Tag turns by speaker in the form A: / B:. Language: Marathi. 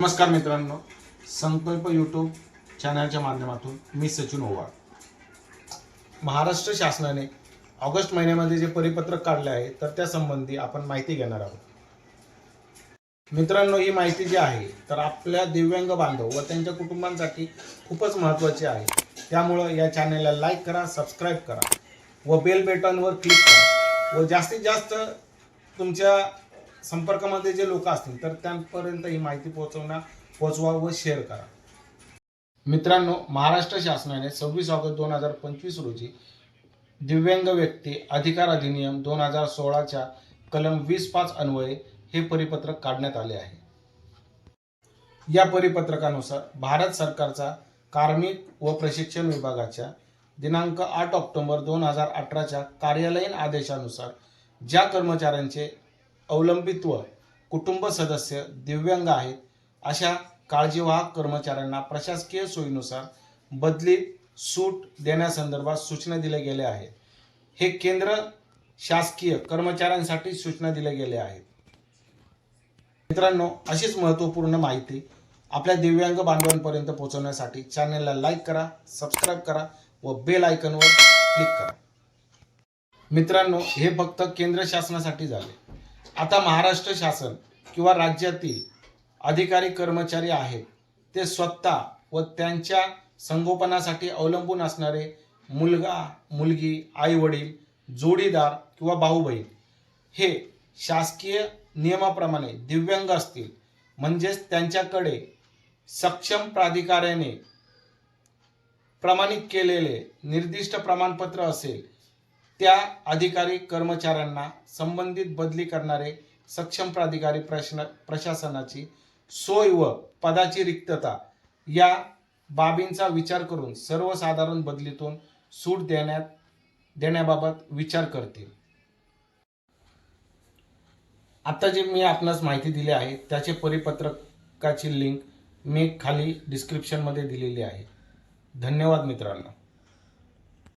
A: नमस्कार मित्रांनो, संकल्प यूट्यूब चॅनलच्या माध्यमातून मी सचिन ओवाळ. महाराष्ट्र शासनाने ऑगस्ट महिन्यामध्ये जे परिपत्रक काढले आहे तर त्या संबंधी आपण माहिती घेणार आहोत. मित्रांनो, ही माहिती जी आहे तर आपल्या दिव्यांग बांधव व त्यांच्या कुटुंबांसाठी खूपच महत्त्वाची आहे. त्यामुळे या चॅनलला लाईक करा, सबस्क्राईब करा व बेल बटनवर क्लिक करा व जास्तीत जास्त तुमच्या संपर्कामध्ये जे लोक असतील तर त्यांपर्यंत ही माहिती पोहोचवा व शेअर करा. मित्रांनो, महाराष्ट्र शासनाने 26 ऑगस्ट 2025 रोजी दिव्यांग व्यक्ती अधिकार अधिनियम 2016च्या कलम 20(5) अन्वये हे परिपत्रक काढण्यात आले आहे. या परिपत्रकानुसार भारत सरकारचा कार्मिक व प्रशिक्षण विभागाच्या दिनांक 8 ऑक्टोबर 2018च्या कार्यालयीन आदेशानुसार ज्या कर्मचाऱ्यांचे अवलंबित्व कुटुंब सदस्य दिव्यांग आहेत अशा काळजीवाहक कर्मचाऱ्यांना प्रशासकीय सोयीनुसार बदलीत सूट देण्यासंदर्भात सूचना दिल्या गेल्या आहेत. हे केंद्र शासकीय कर्मचाऱ्यांसाठी सूचना दिल्या गेल्या आहेत. मित्रांनो, अशीच महत्त्वपूर्ण माहिती आपल्या दिव्यांग बांधवांपर्यंत पोहोचवण्यासाठी चॅनलला लाईक करा, सबस्क्राईब करा व बेल आयकॉनवर क्लिक करा. मित्रांनो, हे फक्त केंद्र शासनासाठी झाले. आता महाराष्ट्र शासन किंवा राज्यातील अधिकारी कर्मचारी आहेत ते स्वतः व त्यांच्या संगोपनासाठी अवलंबून असणारे मुलगा मुलगी, आई वडील, जोडीदार किंवा भाऊ बहीण हे शासकीय नियमाप्रमाणे दिव्यांग असतील म्हणजेच त्यांच्याकडे सक्षम प्राधिकाऱ्याने प्रमाणित केलेले निर्दिष्ट प्रमाणपत्र असेल त्या अधिकारी कर्मचाऱ्यांना संबंधित बदली करणारे सक्षम प्राधिकारी प्रशासनाची सोय व पदाची रिक्तता या बाबींचा विचार करून सर्वसाधारण बदलीतून सूट देण्याबाबत विचार करतील. आता जे मी आपणास माहिती दिली आहे त्याचे परिपत्रकाची लिंक मी खाली डिस्क्रिप्शनमध्ये दिलेली आहे. धन्यवाद मित्रांनो.